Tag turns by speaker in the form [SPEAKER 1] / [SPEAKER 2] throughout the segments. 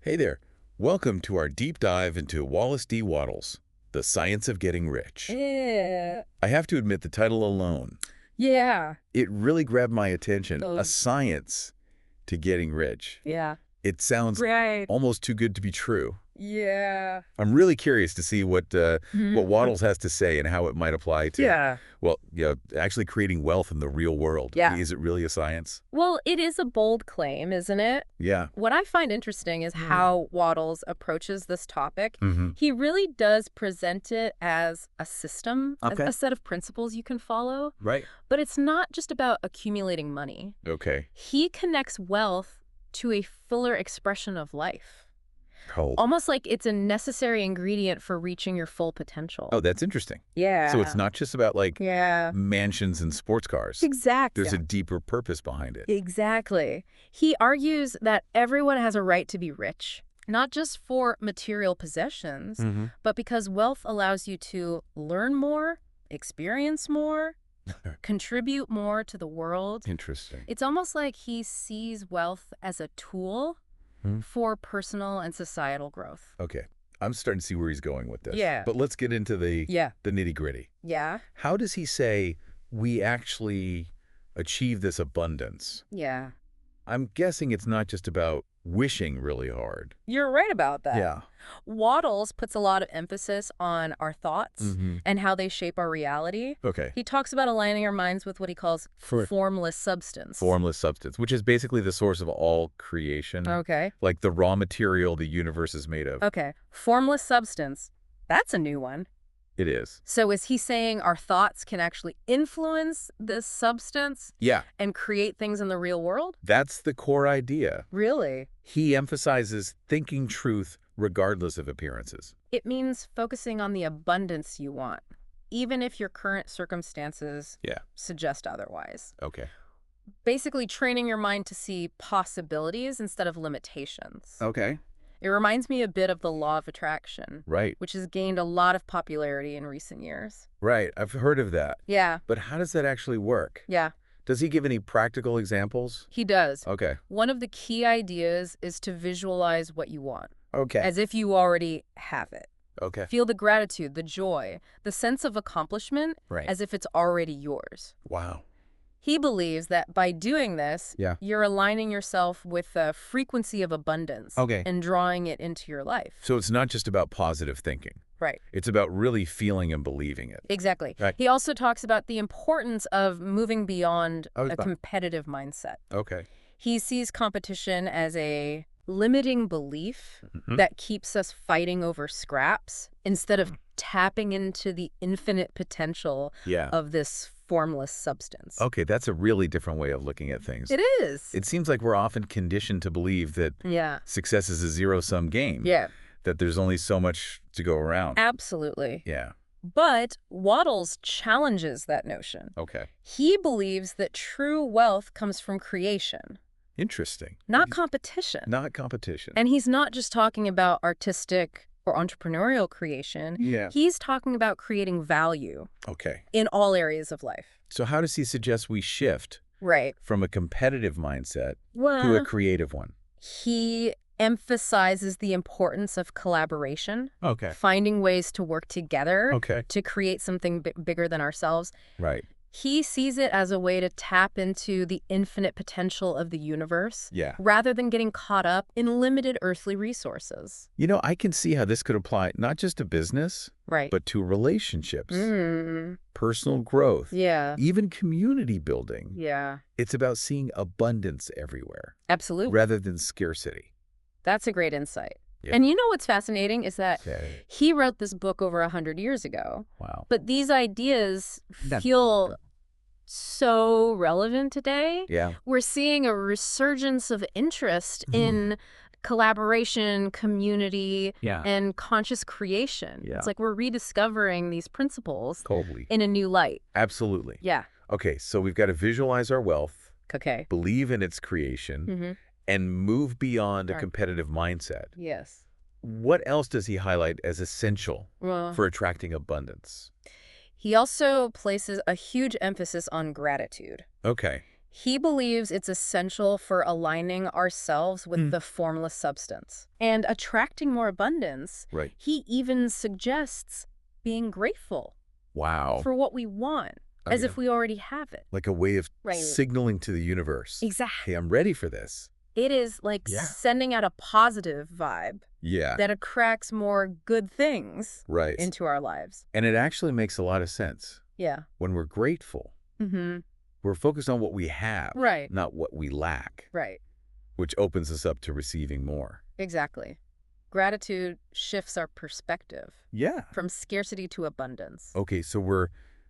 [SPEAKER 1] Hey there. Welcome to our deep dive into Wallace D. Wattles, The Science of Getting Rich.
[SPEAKER 2] Yeah.
[SPEAKER 1] I have to admit the title alone,
[SPEAKER 2] Yeah.
[SPEAKER 1] it really grabbed my attention.
[SPEAKER 2] Oh.
[SPEAKER 1] A science to getting rich.
[SPEAKER 2] Yeah.
[SPEAKER 1] It sounds
[SPEAKER 2] Right.
[SPEAKER 1] almost too good to be true.
[SPEAKER 2] Yeah.
[SPEAKER 1] I'm really curious to see what
[SPEAKER 2] Mhm.
[SPEAKER 1] Wattles has to say and how it might apply to,
[SPEAKER 2] Yeah.
[SPEAKER 1] well, actually creating wealth in the real world.
[SPEAKER 2] Yeah.
[SPEAKER 1] Is it really a science?
[SPEAKER 2] Well, it is a bold claim, isn't it?
[SPEAKER 1] Yeah.
[SPEAKER 2] What I find interesting is how Wattles approaches this topic.
[SPEAKER 1] Mm-hmm.
[SPEAKER 2] He really does present it as a system,
[SPEAKER 1] Okay.
[SPEAKER 2] a set of principles you can follow.
[SPEAKER 1] Right.
[SPEAKER 2] But it's not just about accumulating money.
[SPEAKER 1] Okay.
[SPEAKER 2] He connects wealth to a fuller expression of life.
[SPEAKER 1] Oh.
[SPEAKER 2] Almost like it's a necessary ingredient for reaching your full potential.
[SPEAKER 1] Oh, that's interesting.
[SPEAKER 2] Yeah.
[SPEAKER 1] So it's not just about
[SPEAKER 2] Yeah.
[SPEAKER 1] mansions and sports cars.
[SPEAKER 2] Exactly.
[SPEAKER 1] There's a deeper purpose behind it.
[SPEAKER 2] Exactly. He argues that everyone has a right to be rich, not just for material possessions, but because wealth allows you to learn more, experience more, contribute more to the world.
[SPEAKER 1] Interesting.
[SPEAKER 2] It's almost like he sees wealth as a tool for personal and societal growth.
[SPEAKER 1] Okay. I'm starting to see where he's going with this.
[SPEAKER 2] Yeah.
[SPEAKER 1] But let's get into the
[SPEAKER 2] Yeah.
[SPEAKER 1] nitty-gritty.
[SPEAKER 2] Yeah.
[SPEAKER 1] How does he say we actually achieve this abundance?
[SPEAKER 2] Yeah.
[SPEAKER 1] I'm guessing it's not just about wishing really hard.
[SPEAKER 2] You're right about that.
[SPEAKER 1] Yeah.
[SPEAKER 2] Wattles puts a lot of emphasis on our thoughts
[SPEAKER 1] Mm-hmm.
[SPEAKER 2] and how they shape our reality.
[SPEAKER 1] Okay.
[SPEAKER 2] He talks about aligning our minds with what he calls formless substance.
[SPEAKER 1] Formless substance, which is basically the source of all creation.
[SPEAKER 2] Okay.
[SPEAKER 1] Like the raw material the universe is made of.
[SPEAKER 2] Okay. Formless substance. That's a new one.
[SPEAKER 1] It is.
[SPEAKER 2] So is he saying our thoughts can actually influence this substance
[SPEAKER 1] Yeah.
[SPEAKER 2] and create things in the real world?
[SPEAKER 1] That's the core idea.
[SPEAKER 2] Really?
[SPEAKER 1] He emphasizes thinking truth regardless of appearances.
[SPEAKER 2] It means focusing on the abundance you want, even if your current circumstances suggest otherwise.
[SPEAKER 1] Okay.
[SPEAKER 2] Basically training your mind to see possibilities instead of limitations.
[SPEAKER 1] Okay.
[SPEAKER 2] It reminds me a bit of the law of attraction,
[SPEAKER 1] Right.
[SPEAKER 2] which has gained a lot of popularity in recent years.
[SPEAKER 1] Right. I've heard of that.
[SPEAKER 2] Yeah.
[SPEAKER 1] But how does that actually work?
[SPEAKER 2] Yeah.
[SPEAKER 1] Does he give any practical examples?
[SPEAKER 2] He does.
[SPEAKER 1] Okay.
[SPEAKER 2] One of the key ideas is to visualize what you want,
[SPEAKER 1] Okay.
[SPEAKER 2] as if you already have it.
[SPEAKER 1] Okay.
[SPEAKER 2] Feel the gratitude, the joy, the sense of accomplishment,
[SPEAKER 1] Right.
[SPEAKER 2] as if it's already yours.
[SPEAKER 1] Wow.
[SPEAKER 2] He believes that by doing this, you're aligning yourself with the frequency of abundance and drawing it into your life.
[SPEAKER 1] So it's not just about positive thinking.
[SPEAKER 2] Right.
[SPEAKER 1] It's about really feeling and believing it.
[SPEAKER 2] Exactly.
[SPEAKER 1] Right.
[SPEAKER 2] He also talks about the importance of moving beyond a competitive mindset.
[SPEAKER 1] Okay.
[SPEAKER 2] He sees competition as a limiting belief that keeps us fighting over scraps instead of tapping into the infinite potential of this formless substance.
[SPEAKER 1] Okay, that's a really different way of looking at things.
[SPEAKER 2] It is.
[SPEAKER 1] It seems like we're often conditioned to believe that success is a zero-sum game.
[SPEAKER 2] Yeah.
[SPEAKER 1] That there's only so much to go around.
[SPEAKER 2] Absolutely.
[SPEAKER 1] Yeah.
[SPEAKER 2] But Wattles challenges that notion.
[SPEAKER 1] Okay.
[SPEAKER 2] He believes that true wealth comes from creation,
[SPEAKER 1] Interesting.
[SPEAKER 2] not competition.
[SPEAKER 1] Not competition.
[SPEAKER 2] And he's not just talking about artistic or entrepreneurial creation.
[SPEAKER 1] Yeah.
[SPEAKER 2] He's talking about creating value
[SPEAKER 1] Okay.
[SPEAKER 2] in all areas of life.
[SPEAKER 1] So how does he suggest we shift
[SPEAKER 2] Right.
[SPEAKER 1] from a competitive mindset to a
[SPEAKER 2] Well,
[SPEAKER 1] creative one?
[SPEAKER 2] he emphasizes the importance of collaboration,
[SPEAKER 1] Okay.
[SPEAKER 2] finding ways to work together
[SPEAKER 1] Okay.
[SPEAKER 2] to create something bigger than ourselves.
[SPEAKER 1] Right.
[SPEAKER 2] He sees it as a way to tap into the infinite potential of the universe
[SPEAKER 1] Yeah.
[SPEAKER 2] rather than getting caught up in limited earthly resources.
[SPEAKER 1] You know, I can see how this could apply not just to business,
[SPEAKER 2] Right.
[SPEAKER 1] but to relationships,
[SPEAKER 2] Mm.
[SPEAKER 1] personal growth,
[SPEAKER 2] Yeah.
[SPEAKER 1] even community building.
[SPEAKER 2] Yeah.
[SPEAKER 1] It's about seeing abundance everywhere
[SPEAKER 2] Absolutely.
[SPEAKER 1] rather than scarcity.
[SPEAKER 2] That's a great insight.
[SPEAKER 1] Yeah.
[SPEAKER 2] And you know what's fascinating is that
[SPEAKER 1] Okay.
[SPEAKER 2] he wrote this book over 100 years ago.
[SPEAKER 1] Wow.
[SPEAKER 2] But these ideas feel so relevant today.
[SPEAKER 1] Yeah.
[SPEAKER 2] We're seeing a resurgence of interest in collaboration, community, and conscious creation.
[SPEAKER 1] Yeah.
[SPEAKER 2] It's like we're rediscovering these principles
[SPEAKER 1] Totally.
[SPEAKER 2] in a new light.
[SPEAKER 1] Absolutely.
[SPEAKER 2] Yeah.
[SPEAKER 1] Okay, so we've got to visualize our wealth,
[SPEAKER 2] Okay.
[SPEAKER 1] believe in its creation, and move beyond a
[SPEAKER 2] Right.
[SPEAKER 1] competitive mindset.
[SPEAKER 2] Yes.
[SPEAKER 1] What else does he highlight as essential
[SPEAKER 2] Well,
[SPEAKER 1] for attracting abundance?
[SPEAKER 2] he also places a huge emphasis on gratitude.
[SPEAKER 1] Okay.
[SPEAKER 2] He believes it's essential for aligning ourselves with the formless substance and attracting more abundance.
[SPEAKER 1] Right.
[SPEAKER 2] He even suggests being grateful for what we want, as if we already have it.
[SPEAKER 1] Like a way of
[SPEAKER 2] Right.
[SPEAKER 1] signaling to the universe.
[SPEAKER 2] Exactly.
[SPEAKER 1] Hey, I'm ready for this.
[SPEAKER 2] It is like sending out a positive vibe
[SPEAKER 1] Yeah.
[SPEAKER 2] that attracts more good things
[SPEAKER 1] Right.
[SPEAKER 2] into our lives.
[SPEAKER 1] And it actually makes a lot of sense.
[SPEAKER 2] Yeah.
[SPEAKER 1] When we're grateful, we're focused on what we have,
[SPEAKER 2] Right.
[SPEAKER 1] not what we lack,
[SPEAKER 2] Right.
[SPEAKER 1] which opens us up to receiving more.
[SPEAKER 2] Exactly. Gratitude shifts our perspective
[SPEAKER 1] Yeah.
[SPEAKER 2] from scarcity to abundance.
[SPEAKER 1] Okay, so we're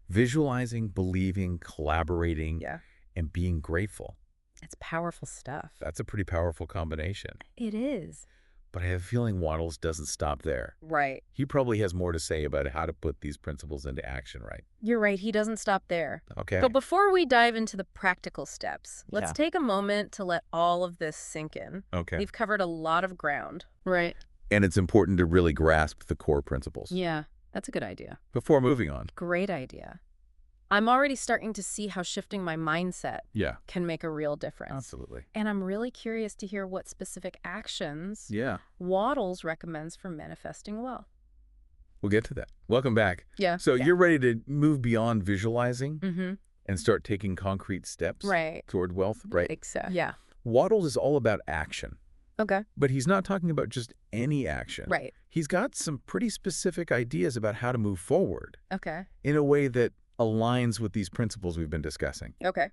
[SPEAKER 1] visualizing, believing, collaborating,
[SPEAKER 2] Yeah.
[SPEAKER 1] and being grateful.
[SPEAKER 2] It's powerful stuff.
[SPEAKER 1] That's a pretty powerful combination.
[SPEAKER 2] It is.
[SPEAKER 1] But I have a feeling Wattles doesn't stop there.
[SPEAKER 2] Right.
[SPEAKER 1] He probably has more to say about how to put these principles into action, right?
[SPEAKER 2] You're right. He doesn't stop there.
[SPEAKER 1] Okay.
[SPEAKER 2] But before we dive into the practical steps, let's
[SPEAKER 1] Yeah.
[SPEAKER 2] take a moment to let all of this sink in.
[SPEAKER 1] Okay.
[SPEAKER 2] We've covered a lot of ground. Right.
[SPEAKER 1] And it's important to really grasp the core principles.
[SPEAKER 2] Yeah, that's a good idea.
[SPEAKER 1] Before moving on.
[SPEAKER 2] Great idea. I'm already starting to see how shifting my mindset
[SPEAKER 1] Yeah.
[SPEAKER 2] can make a real difference.
[SPEAKER 1] Absolutely.
[SPEAKER 2] And I'm really curious to hear what specific actions
[SPEAKER 1] Yeah.
[SPEAKER 2] Wattles recommends for manifesting wealth.
[SPEAKER 1] We'll get to that. Welcome back.
[SPEAKER 2] Yeah.
[SPEAKER 1] So you're ready to move beyond visualizing
[SPEAKER 2] Mm-hmm.
[SPEAKER 1] and start taking concrete steps
[SPEAKER 2] Right.
[SPEAKER 1] toward wealth, right?
[SPEAKER 2] Exactly. Yeah.
[SPEAKER 1] Wattles is all about action,
[SPEAKER 2] Okay.
[SPEAKER 1] but he's not talking about just any action.
[SPEAKER 2] Right.
[SPEAKER 1] He's got some pretty specific ideas about how to move forward
[SPEAKER 2] Okay.
[SPEAKER 1] in a way that aligns with these principles we've been discussing.
[SPEAKER 2] Okay.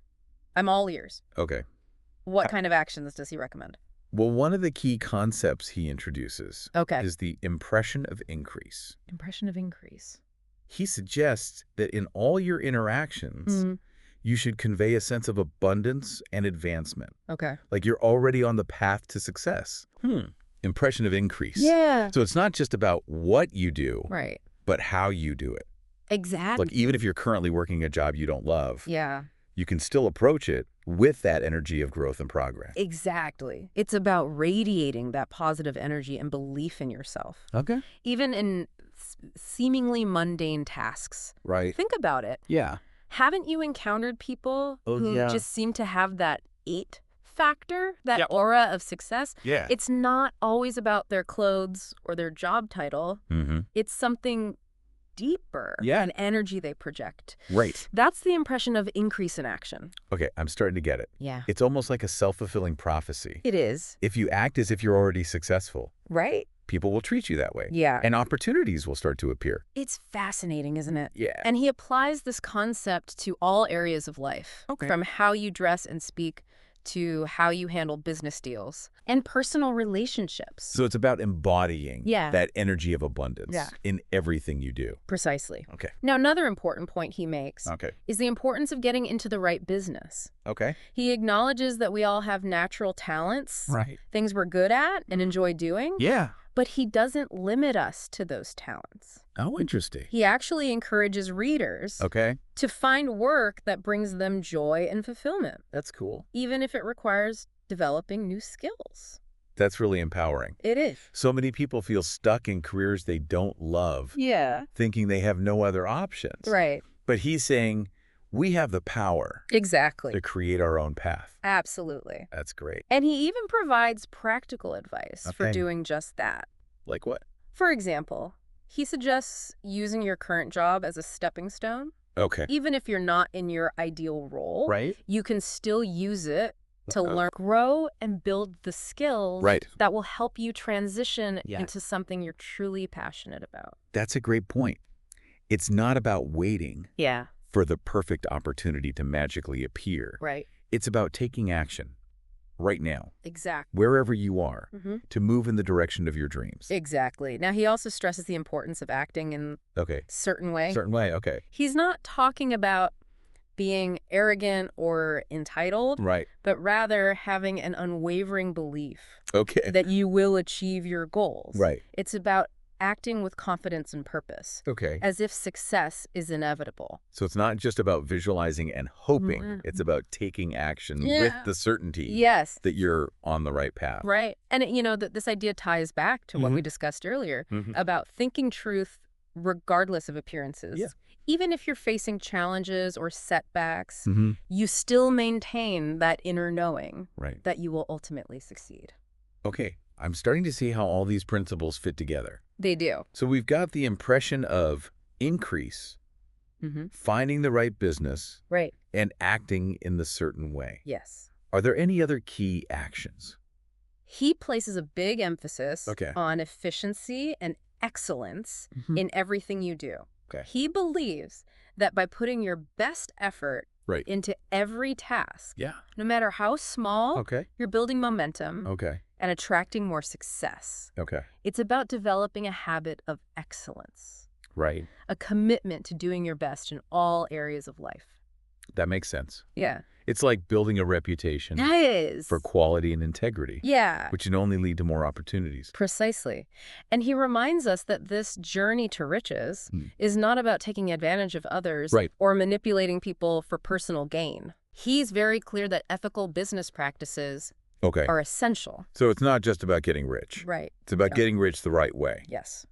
[SPEAKER 2] I'm all ears.
[SPEAKER 1] Okay.
[SPEAKER 2] What kind of actions does he recommend?
[SPEAKER 1] Well, one of the key concepts he introduces
[SPEAKER 2] Okay.
[SPEAKER 1] is the impression of increase.
[SPEAKER 2] Impression of increase.
[SPEAKER 1] He suggests that in all your interactions, you should convey a sense of abundance and advancement.
[SPEAKER 2] Okay.
[SPEAKER 1] Like you're already on the path to success. Impression of increase.
[SPEAKER 2] Yeah.
[SPEAKER 1] So it's not just about what you do,
[SPEAKER 2] Right.
[SPEAKER 1] but how you do it.
[SPEAKER 2] Exactly.
[SPEAKER 1] Like even if you're currently working a job you don't love,
[SPEAKER 2] Yeah.
[SPEAKER 1] you can still approach it with that energy of growth and progress.
[SPEAKER 2] Exactly. It's about radiating that positive energy and belief in yourself.
[SPEAKER 1] Okay.
[SPEAKER 2] Even in seemingly mundane tasks.
[SPEAKER 1] Right.
[SPEAKER 2] Think about it.
[SPEAKER 1] Yeah.
[SPEAKER 2] Haven't you encountered people
[SPEAKER 1] Oh,
[SPEAKER 2] who
[SPEAKER 1] yeah.
[SPEAKER 2] just seem to have that it factor, that aura of success?
[SPEAKER 1] Yeah.
[SPEAKER 2] It's not always about their clothes or their job title.
[SPEAKER 1] Mm-hmm.
[SPEAKER 2] It's something deeper,
[SPEAKER 1] Yeah.
[SPEAKER 2] an energy they project.
[SPEAKER 1] Right.
[SPEAKER 2] That's the impression of increase in action.
[SPEAKER 1] Okay, I'm starting to get it.
[SPEAKER 2] Yeah.
[SPEAKER 1] It's almost like a self-fulfilling prophecy.
[SPEAKER 2] It is.
[SPEAKER 1] If you act as if you're already successful,
[SPEAKER 2] Right?
[SPEAKER 1] people will treat you that way.
[SPEAKER 2] Yeah.
[SPEAKER 1] And opportunities will start to appear.
[SPEAKER 2] It's fascinating, isn't it?
[SPEAKER 1] Yeah.
[SPEAKER 2] And he applies this concept to all areas of life.
[SPEAKER 1] Okay.
[SPEAKER 2] From how you dress and speak to how you handle business deals and personal relationships.
[SPEAKER 1] So it's about embodying
[SPEAKER 2] Yeah.
[SPEAKER 1] that energy of abundance
[SPEAKER 2] Yeah.
[SPEAKER 1] in everything you do.
[SPEAKER 2] Precisely.
[SPEAKER 1] Okay.
[SPEAKER 2] Now, another important point he makes
[SPEAKER 1] Okay.
[SPEAKER 2] is the importance of getting into the right business.
[SPEAKER 1] Okay.
[SPEAKER 2] He acknowledges that we all have natural talents,
[SPEAKER 1] Right.
[SPEAKER 2] things we're good at and enjoy doing,
[SPEAKER 1] Yeah.
[SPEAKER 2] but he doesn't limit us to those talents.
[SPEAKER 1] Oh, interesting.
[SPEAKER 2] He actually encourages readers
[SPEAKER 1] Okay.
[SPEAKER 2] to find work that brings them joy and fulfillment,
[SPEAKER 1] That's cool.
[SPEAKER 2] even if it requires developing new skills.
[SPEAKER 1] That's really empowering.
[SPEAKER 2] It is.
[SPEAKER 1] So many people feel stuck in careers they don't love,
[SPEAKER 2] Yeah.
[SPEAKER 1] thinking they have no other options.
[SPEAKER 2] Right.
[SPEAKER 1] But he's saying we have the power
[SPEAKER 2] Exactly.
[SPEAKER 1] to create our own path.
[SPEAKER 2] Absolutely.
[SPEAKER 1] That's great.
[SPEAKER 2] And he even provides practical advice for
[SPEAKER 1] Okay.
[SPEAKER 2] doing just that.
[SPEAKER 1] Like what?
[SPEAKER 2] For example, he suggests using your current job as a stepping stone.
[SPEAKER 1] Okay.
[SPEAKER 2] Even if you're not in your ideal role,
[SPEAKER 1] Right.
[SPEAKER 2] you can still use it to learn, grow, and build the skills
[SPEAKER 1] Right.
[SPEAKER 2] that will help you transition
[SPEAKER 1] Yeah.
[SPEAKER 2] into something you're truly passionate about.
[SPEAKER 1] That's a great point. It's not about waiting
[SPEAKER 2] Yeah.
[SPEAKER 1] for the perfect opportunity to magically appear.
[SPEAKER 2] Right.
[SPEAKER 1] It's about taking action right now,
[SPEAKER 2] Exactly.
[SPEAKER 1] wherever you are,
[SPEAKER 2] Mm-hmm.
[SPEAKER 1] to move in the direction of your dreams.
[SPEAKER 2] Exactly. Now, he also stresses the importance of acting in
[SPEAKER 1] Okay.
[SPEAKER 2] a certain way.
[SPEAKER 1] Certain way. Okay.
[SPEAKER 2] He's not talking about being arrogant or entitled,
[SPEAKER 1] Right.
[SPEAKER 2] but rather having an unwavering belief
[SPEAKER 1] Okay.
[SPEAKER 2] that you will achieve your goals.
[SPEAKER 1] Right.
[SPEAKER 2] It's about acting with confidence and purpose,
[SPEAKER 1] Okay.
[SPEAKER 2] as if success is inevitable.
[SPEAKER 1] So it's not just about visualizing and hoping.
[SPEAKER 2] Mhm.
[SPEAKER 1] It's about taking action
[SPEAKER 2] Yeah.
[SPEAKER 1] with the certainty
[SPEAKER 2] Yes.
[SPEAKER 1] that you're on the right path.
[SPEAKER 2] Right. And, you know, this idea ties back to what we discussed earlier
[SPEAKER 1] Mhm.
[SPEAKER 2] about thinking truth regardless of appearances.
[SPEAKER 1] Yeah.
[SPEAKER 2] Even if you're facing challenges or setbacks,
[SPEAKER 1] Mm-hmm.
[SPEAKER 2] you still maintain that inner knowing
[SPEAKER 1] Right.
[SPEAKER 2] that you will ultimately succeed.
[SPEAKER 1] Okay, I'm starting to see how all these principles fit together.
[SPEAKER 2] They do.
[SPEAKER 1] So we've got the impression of increase, finding the right business,
[SPEAKER 2] Right.
[SPEAKER 1] and acting in the certain way.
[SPEAKER 2] Yes.
[SPEAKER 1] Are there any other key actions?
[SPEAKER 2] He places a big emphasis
[SPEAKER 1] Okay.
[SPEAKER 2] on efficiency and excellence
[SPEAKER 1] Mhm.
[SPEAKER 2] in everything you do.
[SPEAKER 1] Okay.
[SPEAKER 2] He believes that by putting your best effort
[SPEAKER 1] Right.
[SPEAKER 2] into every task,
[SPEAKER 1] Yeah.
[SPEAKER 2] no matter how small,
[SPEAKER 1] Okay.
[SPEAKER 2] you're building momentum
[SPEAKER 1] Okay.
[SPEAKER 2] and attracting more success.
[SPEAKER 1] Okay.
[SPEAKER 2] It's about developing a habit of excellence,
[SPEAKER 1] Right.
[SPEAKER 2] a commitment to doing your best in all areas of life.
[SPEAKER 1] That makes sense.
[SPEAKER 2] Yeah.
[SPEAKER 1] It's like building a reputation
[SPEAKER 2] Yes.
[SPEAKER 1] for quality and integrity,
[SPEAKER 2] Yeah.
[SPEAKER 1] which can only lead to more opportunities.
[SPEAKER 2] Precisely. And he reminds us that this journey to riches is not about taking advantage of others
[SPEAKER 1] Right.
[SPEAKER 2] or manipulating people for personal gain. He's very clear that ethical business practices
[SPEAKER 1] Okay.
[SPEAKER 2] are essential.
[SPEAKER 1] So it's not just about getting rich.
[SPEAKER 2] Right.
[SPEAKER 1] It's about
[SPEAKER 2] Yeah.
[SPEAKER 1] getting rich the right way.
[SPEAKER 2] Yes.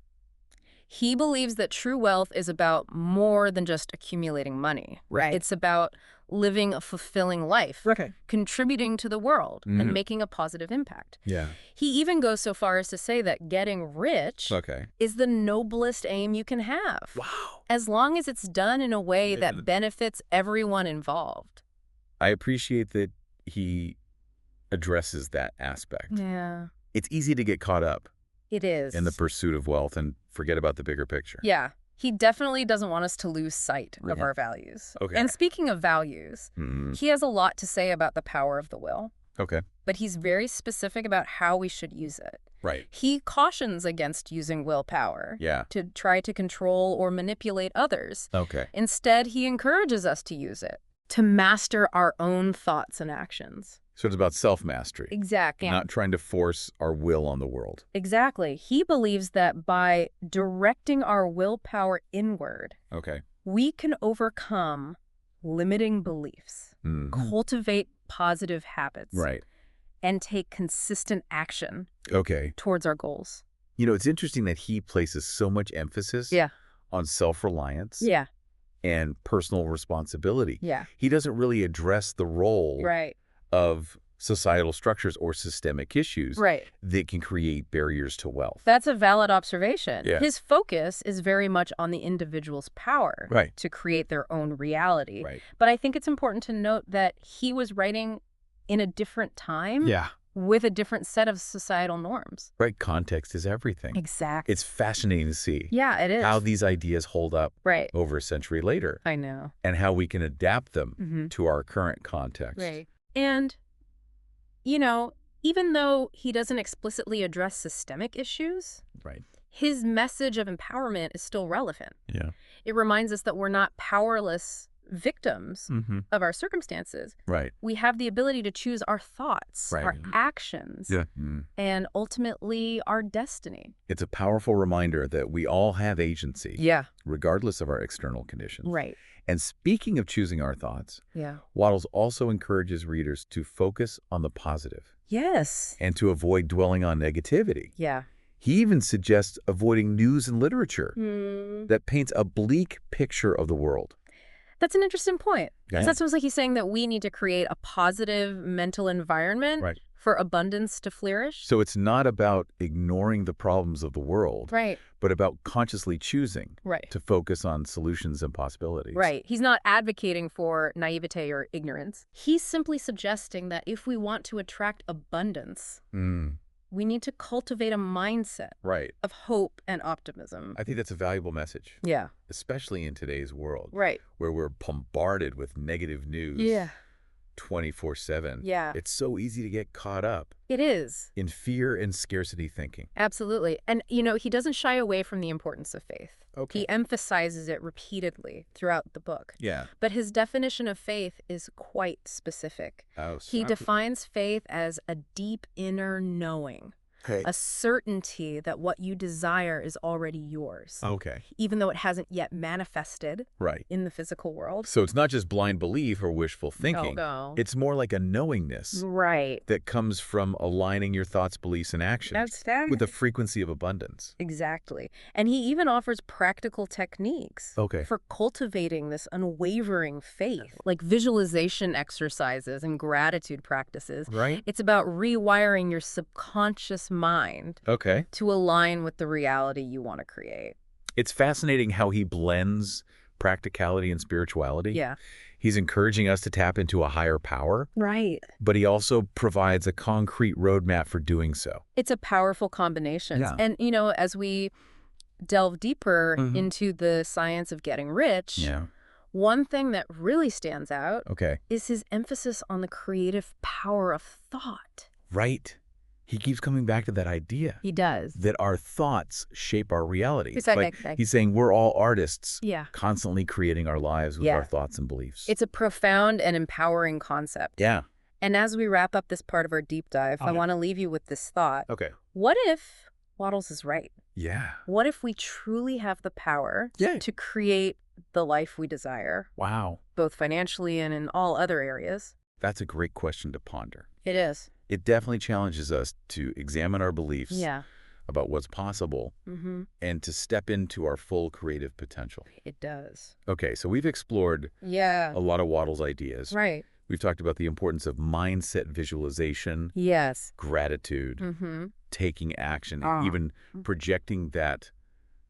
[SPEAKER 2] He believes that true wealth is about more than just accumulating money.
[SPEAKER 1] Right.
[SPEAKER 2] It's about living a fulfilling life,
[SPEAKER 1] Okay.
[SPEAKER 2] contributing to the world, and making a positive impact.
[SPEAKER 1] Yeah.
[SPEAKER 2] He even goes so far as to say that getting rich
[SPEAKER 1] Okay.
[SPEAKER 2] is the noblest aim you can have,
[SPEAKER 1] Wow.
[SPEAKER 2] as long as it's done in a way that benefits everyone involved.
[SPEAKER 1] I appreciate that he addresses that aspect.
[SPEAKER 2] Yeah,
[SPEAKER 1] It's easy to get caught up
[SPEAKER 2] it is.
[SPEAKER 1] in the pursuit of wealth and forget about the bigger picture.
[SPEAKER 2] Yeah, he definitely doesn't want us to lose sight of
[SPEAKER 1] Yeah.
[SPEAKER 2] our values.
[SPEAKER 1] Okay.
[SPEAKER 2] And speaking of values, he has a lot to say about the power of the will,
[SPEAKER 1] Okay.
[SPEAKER 2] but he's very specific about how we should use it.
[SPEAKER 1] Right.
[SPEAKER 2] He cautions against using willpower
[SPEAKER 1] Yeah.
[SPEAKER 2] to try to control or manipulate others.
[SPEAKER 1] Okay.
[SPEAKER 2] Instead, he encourages us to use it to master our own thoughts and actions.
[SPEAKER 1] So it's about self-mastery,
[SPEAKER 2] Exactly.
[SPEAKER 1] not trying to force our will on the world.
[SPEAKER 2] Exactly. He believes that by directing our willpower inward,
[SPEAKER 1] Okay.
[SPEAKER 2] we can overcome limiting beliefs, cultivate positive habits,
[SPEAKER 1] Right.
[SPEAKER 2] and take consistent action
[SPEAKER 1] Okay.
[SPEAKER 2] towards our goals.
[SPEAKER 1] You know, it's interesting that he places so much emphasis
[SPEAKER 2] Yeah.
[SPEAKER 1] on self-reliance
[SPEAKER 2] Yeah.
[SPEAKER 1] and personal responsibility.
[SPEAKER 2] Yeah.
[SPEAKER 1] He doesn't really address the role
[SPEAKER 2] Right.
[SPEAKER 1] of societal structures or systemic issues
[SPEAKER 2] Right.
[SPEAKER 1] that can create barriers to wealth.
[SPEAKER 2] That's a valid observation.
[SPEAKER 1] Yeah.
[SPEAKER 2] His focus is very much on the individual's power
[SPEAKER 1] Right.
[SPEAKER 2] to create their own reality.
[SPEAKER 1] Right.
[SPEAKER 2] But I think it's important to note that he was writing in a different time
[SPEAKER 1] Yeah.
[SPEAKER 2] with a different set of societal norms.
[SPEAKER 1] Right. Context is everything.
[SPEAKER 2] Exactly.
[SPEAKER 1] It's fascinating to see
[SPEAKER 2] Yeah, it is.
[SPEAKER 1] how these ideas hold up
[SPEAKER 2] Right.
[SPEAKER 1] over a century later
[SPEAKER 2] I know.
[SPEAKER 1] and how we can adapt them to our current context.
[SPEAKER 2] Right. And, you know, even though he doesn't explicitly address systemic issues,
[SPEAKER 1] Right.
[SPEAKER 2] his message of empowerment is still relevant.
[SPEAKER 1] Yeah.
[SPEAKER 2] It reminds us that we're not powerless victims of our circumstances.
[SPEAKER 1] Right.
[SPEAKER 2] We have the ability to choose our thoughts,
[SPEAKER 1] Right.
[SPEAKER 2] our actions, and ultimately our destiny.
[SPEAKER 1] It's a powerful reminder that we all have agency,
[SPEAKER 2] Yeah.
[SPEAKER 1] regardless of our external conditions.
[SPEAKER 2] Right.
[SPEAKER 1] And speaking of choosing our thoughts,
[SPEAKER 2] Yeah.
[SPEAKER 1] Wattles also encourages readers to focus on the positive
[SPEAKER 2] Yes.
[SPEAKER 1] and to avoid dwelling on negativity.
[SPEAKER 2] Yeah.
[SPEAKER 1] He even suggests avoiding news and literature that paints a bleak picture of the world.
[SPEAKER 2] That's an interesting point.
[SPEAKER 1] Yeah.
[SPEAKER 2] That sounds like he's saying that we need to create a positive mental environment
[SPEAKER 1] Right.
[SPEAKER 2] for abundance to flourish.
[SPEAKER 1] So it's not about ignoring the problems of the world,
[SPEAKER 2] Right.
[SPEAKER 1] but about consciously choosing
[SPEAKER 2] Right.
[SPEAKER 1] to focus on solutions and possibilities.
[SPEAKER 2] Right. He's not advocating for naivete or ignorance. He's simply suggesting that if we want to attract abundance, we need to cultivate a mindset
[SPEAKER 1] Right.
[SPEAKER 2] of hope and optimism.
[SPEAKER 1] I think that's a valuable message,
[SPEAKER 2] Yeah.
[SPEAKER 1] especially in today's world,
[SPEAKER 2] Right.
[SPEAKER 1] where we're bombarded with negative news
[SPEAKER 2] Yeah.
[SPEAKER 1] 24/7.
[SPEAKER 2] Yeah.
[SPEAKER 1] It's so easy to get caught up
[SPEAKER 2] It is.
[SPEAKER 1] in fear and scarcity thinking.
[SPEAKER 2] Absolutely. And, you know, he doesn't shy away from the importance of faith.
[SPEAKER 1] Okay.
[SPEAKER 2] He emphasizes it repeatedly throughout the book.
[SPEAKER 1] Yeah.
[SPEAKER 2] But his definition of faith is quite specific.
[SPEAKER 1] Oh,
[SPEAKER 2] He defines faith as a deep inner knowing,
[SPEAKER 1] Okay.
[SPEAKER 2] a certainty that what you desire is already yours,
[SPEAKER 1] Okay.
[SPEAKER 2] even though it hasn't yet manifested
[SPEAKER 1] Right.
[SPEAKER 2] in the physical world.
[SPEAKER 1] So it's not just blind belief or wishful thinking.
[SPEAKER 2] No.
[SPEAKER 1] It's more like a knowingness
[SPEAKER 2] Right.
[SPEAKER 1] that comes from aligning your thoughts, beliefs, and actions with the frequency of abundance.
[SPEAKER 2] Exactly. And he even offers practical techniques
[SPEAKER 1] Okay.
[SPEAKER 2] for cultivating this unwavering faith, like visualization exercises and gratitude practices.
[SPEAKER 1] Right?
[SPEAKER 2] It's about rewiring your subconscious mind
[SPEAKER 1] Okay.
[SPEAKER 2] to align with the reality you want to create.
[SPEAKER 1] It's fascinating how he blends practicality and spirituality.
[SPEAKER 2] Yeah.
[SPEAKER 1] He's encouraging us to tap into a higher power,
[SPEAKER 2] Right.
[SPEAKER 1] but he also provides a concrete roadmap for doing so.
[SPEAKER 2] It's a powerful combination.
[SPEAKER 1] Yeah.
[SPEAKER 2] And, as we delve deeper into the science of getting rich,
[SPEAKER 1] Yeah.
[SPEAKER 2] one thing that really stands out
[SPEAKER 1] Okay.
[SPEAKER 2] is his emphasis on the creative power of thought.
[SPEAKER 1] Right. He keeps coming back to that idea
[SPEAKER 2] He does.
[SPEAKER 1] that our thoughts shape our reality.
[SPEAKER 2] Exactly.
[SPEAKER 1] He's saying we're all artists,
[SPEAKER 2] Yeah.
[SPEAKER 1] constantly creating our lives with
[SPEAKER 2] Yeah.
[SPEAKER 1] our thoughts and beliefs.
[SPEAKER 2] It's a profound and empowering concept.
[SPEAKER 1] Yeah.
[SPEAKER 2] And as we wrap up this part of our deep dive, I want to leave you with this thought.
[SPEAKER 1] Okay.
[SPEAKER 2] What if Wattles is right?
[SPEAKER 1] Yeah.
[SPEAKER 2] What if we truly have the power
[SPEAKER 1] Yeah.
[SPEAKER 2] to create the life we desire,
[SPEAKER 1] Wow.
[SPEAKER 2] both financially and in all other areas?
[SPEAKER 1] That's a great question to ponder.
[SPEAKER 2] It is.
[SPEAKER 1] It definitely challenges us to examine our beliefs
[SPEAKER 2] Yeah.
[SPEAKER 1] about what's possible and to step into our full creative potential.
[SPEAKER 2] It does.
[SPEAKER 1] Okay, so we've explored
[SPEAKER 2] Yeah.
[SPEAKER 1] a lot of Wattles' ideas.
[SPEAKER 2] Right.
[SPEAKER 1] We've talked about the importance of mindset visualization,
[SPEAKER 2] Yes.
[SPEAKER 1] gratitude, taking action, and even projecting that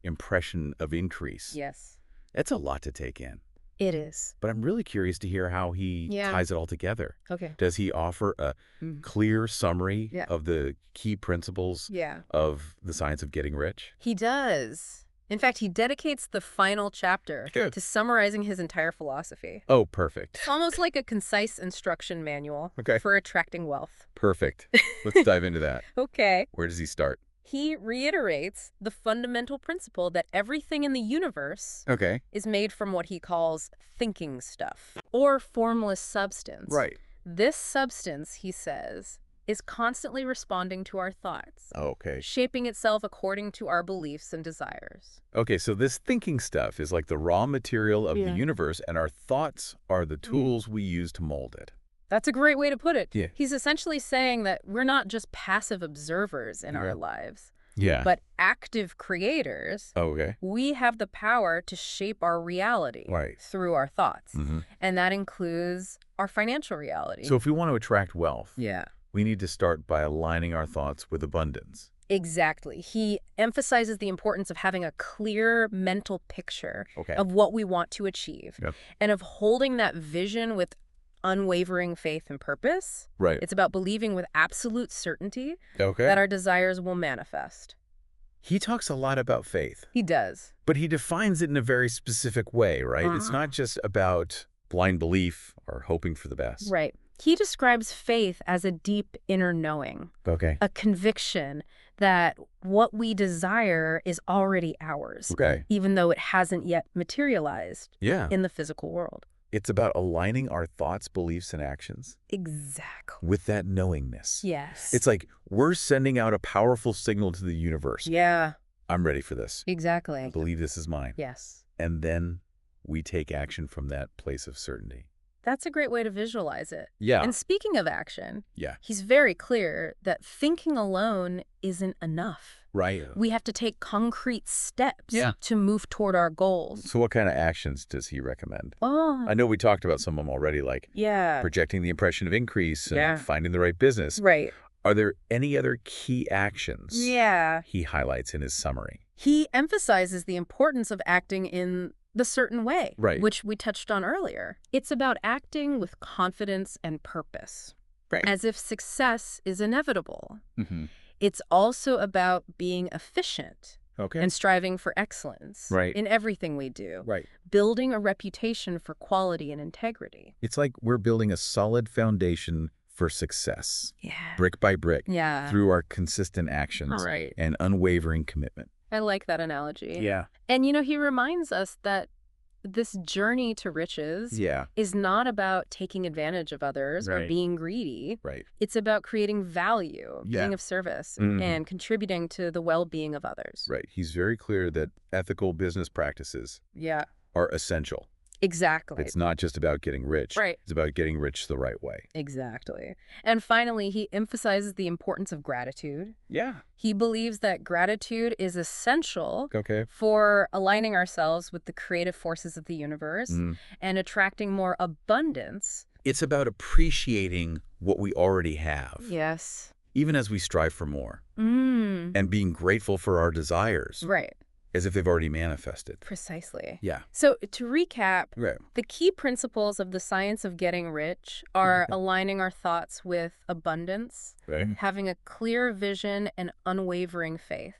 [SPEAKER 1] impression of increase.
[SPEAKER 2] Yes.
[SPEAKER 1] That's a lot to take in.
[SPEAKER 2] It is.
[SPEAKER 1] But I'm really curious to hear how he ties it all together.
[SPEAKER 2] Okay.
[SPEAKER 1] Does he offer a clear summary
[SPEAKER 2] Yeah.
[SPEAKER 1] of the key principles
[SPEAKER 2] Yeah.
[SPEAKER 1] of the science of getting rich?
[SPEAKER 2] He does. In fact, he dedicates the final chapter
[SPEAKER 1] Good.
[SPEAKER 2] to summarizing his entire philosophy.
[SPEAKER 1] Oh, perfect.
[SPEAKER 2] It's almost like a concise instruction manual
[SPEAKER 1] Okay.
[SPEAKER 2] for attracting wealth.
[SPEAKER 1] Perfect. Let's dive into that.
[SPEAKER 2] Okay.
[SPEAKER 1] Where does he start?
[SPEAKER 2] He reiterates the fundamental principle that everything in the universe
[SPEAKER 1] Okay.
[SPEAKER 2] is made from what he calls thinking stuff, or formless substance.
[SPEAKER 1] Right.
[SPEAKER 2] This substance, he says, is constantly responding to our thoughts,
[SPEAKER 1] Okay.
[SPEAKER 2] shaping itself according to our beliefs and desires.
[SPEAKER 1] Okay, so this thinking stuff is like the raw material of the universe, and our thoughts are the tools we use to mold it.
[SPEAKER 2] That's a great way to put it.
[SPEAKER 1] Yeah.
[SPEAKER 2] He's essentially saying that we're not just passive observers in our lives,
[SPEAKER 1] Yeah.
[SPEAKER 2] but active creators.
[SPEAKER 1] Okay.
[SPEAKER 2] We have the power to shape our reality
[SPEAKER 1] Right.
[SPEAKER 2] through our thoughts. And that includes our financial reality.
[SPEAKER 1] So if we want to attract wealth,
[SPEAKER 2] yeah.
[SPEAKER 1] we need to start by aligning our thoughts with abundance.
[SPEAKER 2] Exactly. He emphasizes the importance of having a clear mental picture
[SPEAKER 1] Okay.
[SPEAKER 2] of what we want to achieve and of holding that vision with unwavering faith and purpose.
[SPEAKER 1] Right.
[SPEAKER 2] It's about believing with absolute certainty
[SPEAKER 1] Okay.
[SPEAKER 2] that our desires will manifest.
[SPEAKER 1] He talks a lot about faith,
[SPEAKER 2] He does.
[SPEAKER 1] but he defines it in a very specific way, right? It's not just about blind belief or hoping for the best.
[SPEAKER 2] Right. He describes faith as a deep inner knowing,
[SPEAKER 1] Okay.
[SPEAKER 2] a conviction that what we desire is already ours,
[SPEAKER 1] Okay.
[SPEAKER 2] even though it hasn't yet materialized
[SPEAKER 1] Yeah.
[SPEAKER 2] in the physical world.
[SPEAKER 1] It's about aligning our thoughts, beliefs, and actions
[SPEAKER 2] Exactly.
[SPEAKER 1] with that knowingness.
[SPEAKER 2] Yes.
[SPEAKER 1] It's like we're sending out a powerful signal to the universe.
[SPEAKER 2] Yeah,
[SPEAKER 1] I'm ready for this.
[SPEAKER 2] exactly.
[SPEAKER 1] I believe this is mine.
[SPEAKER 2] Yes.
[SPEAKER 1] And then we take action from that place of certainty.
[SPEAKER 2] That's a great way to visualize it.
[SPEAKER 1] Yeah.
[SPEAKER 2] And speaking of action,
[SPEAKER 1] Yeah.
[SPEAKER 2] he's very clear that thinking alone isn't enough.
[SPEAKER 1] Right.
[SPEAKER 2] We have to take concrete steps
[SPEAKER 1] Yeah.
[SPEAKER 2] to move toward our goals.
[SPEAKER 1] So what kind of actions does he recommend?
[SPEAKER 2] Oh,
[SPEAKER 1] I know we talked about some of them already, like
[SPEAKER 2] yeah.
[SPEAKER 1] projecting the impression of increase and
[SPEAKER 2] Yeah.
[SPEAKER 1] finding the right business.
[SPEAKER 2] Right.
[SPEAKER 1] Are there any other key actions
[SPEAKER 2] Yeah.
[SPEAKER 1] he highlights in his summary?
[SPEAKER 2] He emphasizes the importance of acting in the certain way,
[SPEAKER 1] Right.
[SPEAKER 2] which we touched on earlier. It's about acting with confidence and purpose,
[SPEAKER 1] Right.
[SPEAKER 2] as if success is inevitable.
[SPEAKER 1] Mm-hmm.
[SPEAKER 2] It's also about being efficient
[SPEAKER 1] Okay.
[SPEAKER 2] and striving for excellence
[SPEAKER 1] Right.
[SPEAKER 2] in everything we do,
[SPEAKER 1] Right.
[SPEAKER 2] building a reputation for quality and integrity.
[SPEAKER 1] It's like we're building a solid foundation for success,
[SPEAKER 2] Yeah.
[SPEAKER 1] brick by brick,
[SPEAKER 2] Yeah.
[SPEAKER 1] through our consistent actions
[SPEAKER 2] Right.
[SPEAKER 1] and unwavering commitment.
[SPEAKER 2] I like that analogy.
[SPEAKER 1] Yeah.
[SPEAKER 2] And, he reminds us that this journey to riches
[SPEAKER 1] Yeah.
[SPEAKER 2] is not about taking advantage of others or
[SPEAKER 1] Right.
[SPEAKER 2] being greedy.
[SPEAKER 1] Right.
[SPEAKER 2] It's about creating value,
[SPEAKER 1] Yeah.
[SPEAKER 2] being of service,
[SPEAKER 1] Mhm.
[SPEAKER 2] and contributing to the well-being of others.
[SPEAKER 1] Right. He's very clear that ethical business practices
[SPEAKER 2] Yeah,
[SPEAKER 1] are essential.
[SPEAKER 2] exactly.
[SPEAKER 1] It's not just about getting rich.
[SPEAKER 2] Right.
[SPEAKER 1] It's about getting rich the right way.
[SPEAKER 2] Exactly. And finally, he emphasizes the importance of gratitude.
[SPEAKER 1] Yeah.
[SPEAKER 2] He believes that gratitude is essential
[SPEAKER 1] Okay.
[SPEAKER 2] for aligning ourselves with the creative forces of the universe and attracting more abundance.
[SPEAKER 1] It's about appreciating what we already have,
[SPEAKER 2] Yes.
[SPEAKER 1] even as we strive for more, and being grateful for our desires
[SPEAKER 2] Right.
[SPEAKER 1] as if they've already manifested.
[SPEAKER 2] Precisely.
[SPEAKER 1] Yeah.
[SPEAKER 2] So to recap,
[SPEAKER 1] Right.
[SPEAKER 2] the key principles of the science of getting rich are aligning our thoughts with abundance,
[SPEAKER 1] Right.
[SPEAKER 2] having a clear vision and unwavering faith,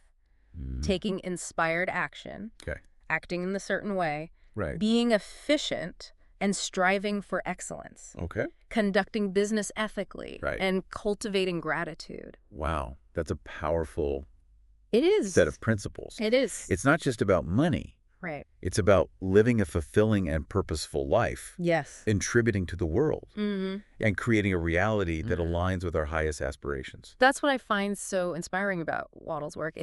[SPEAKER 2] taking inspired action,
[SPEAKER 1] Okay.
[SPEAKER 2] acting in a certain way,
[SPEAKER 1] Right.
[SPEAKER 2] being efficient and striving for excellence,
[SPEAKER 1] Okay.
[SPEAKER 2] conducting business ethically,
[SPEAKER 1] Right.
[SPEAKER 2] and cultivating gratitude.
[SPEAKER 1] Wow. That's a powerful
[SPEAKER 2] It is.
[SPEAKER 1] set of principles.
[SPEAKER 2] It is.
[SPEAKER 1] It's not just about money.
[SPEAKER 2] Right.
[SPEAKER 1] It's about living a fulfilling and purposeful life,
[SPEAKER 2] Yes.
[SPEAKER 1] contributing to the world, and creating a reality that aligns with our highest aspirations.
[SPEAKER 2] That's what I find so inspiring about Wattles' work.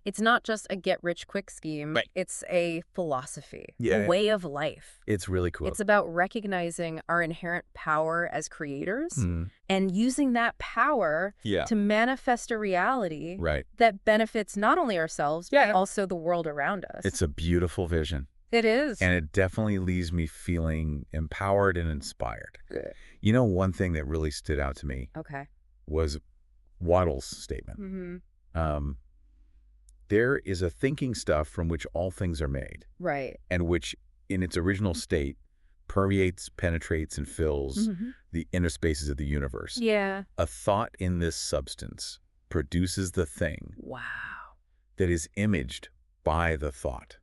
[SPEAKER 2] It's not just a get-rich-quick scheme.
[SPEAKER 1] Right.
[SPEAKER 2] It's a philosophy,
[SPEAKER 1] Yeah.
[SPEAKER 2] a way of life.
[SPEAKER 1] It's really cool.
[SPEAKER 2] It's about recognizing our inherent power as creators and using that power to manifest a reality
[SPEAKER 1] Right.
[SPEAKER 2] that benefits not only ourselves, but also the world around us.
[SPEAKER 1] It's a beautiful vision.
[SPEAKER 2] It is.
[SPEAKER 1] And it definitely leaves me feeling empowered and inspired.
[SPEAKER 2] Good.
[SPEAKER 1] You know, one thing that really stood out to me
[SPEAKER 2] Okay.
[SPEAKER 1] was Wattles' statement. There is a thinking stuff from which all things are made,
[SPEAKER 2] Right.
[SPEAKER 1] and which, in its original state, permeates, penetrates, and fills the inner spaces of the universe.
[SPEAKER 2] Yeah.
[SPEAKER 1] A thought in this substance produces the thing
[SPEAKER 2] Wow.
[SPEAKER 1] that is imaged by the thought.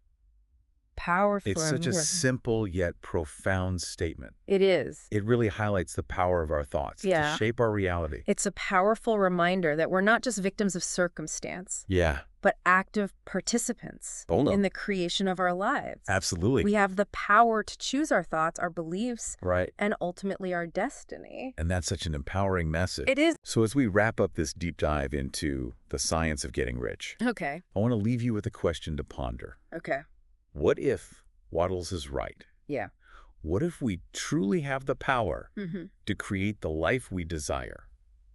[SPEAKER 2] Powerful.
[SPEAKER 1] It's such a simple yet profound statement.
[SPEAKER 2] It is.
[SPEAKER 1] It really highlights the power of our thoughts to shape our reality.
[SPEAKER 2] It's a powerful reminder that we're not just victims of circumstance,
[SPEAKER 1] Yeah.
[SPEAKER 2] but active participants in the creation of our lives.
[SPEAKER 1] Absolutely.
[SPEAKER 2] We have the power to choose our thoughts, our beliefs,
[SPEAKER 1] Right.
[SPEAKER 2] and ultimately our destiny.
[SPEAKER 1] And that's such an empowering message.
[SPEAKER 2] It is.
[SPEAKER 1] So as we wrap up this deep dive into the science of getting rich,
[SPEAKER 2] Okay.
[SPEAKER 1] I want to leave you with a question to ponder.
[SPEAKER 2] Okay.
[SPEAKER 1] What if Wattles is right?
[SPEAKER 2] Yeah.
[SPEAKER 1] What if we truly have the power to create the life we desire?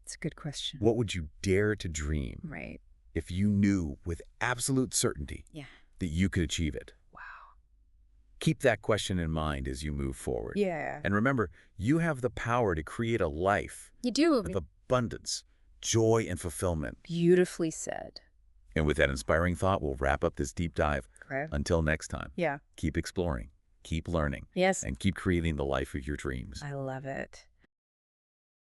[SPEAKER 2] It's a good question.
[SPEAKER 1] What would you dare to dream
[SPEAKER 2] Right.
[SPEAKER 1] if you knew with absolute certainty that you could achieve it?
[SPEAKER 2] Wow.
[SPEAKER 1] Keep that question in mind as you move forward.
[SPEAKER 2] Yeah.
[SPEAKER 1] And remember, you have the power to create a life
[SPEAKER 2] You do.
[SPEAKER 1] of abundance, joy, and fulfillment.
[SPEAKER 2] Beautifully said.
[SPEAKER 1] And with that inspiring thought, we'll wrap up this deep dive.
[SPEAKER 2] Okay.
[SPEAKER 1] Until next time,
[SPEAKER 2] Yeah.
[SPEAKER 1] keep exploring, keep learning,
[SPEAKER 2] Yes.
[SPEAKER 1] and keep creating the life of your dreams.
[SPEAKER 2] I love it.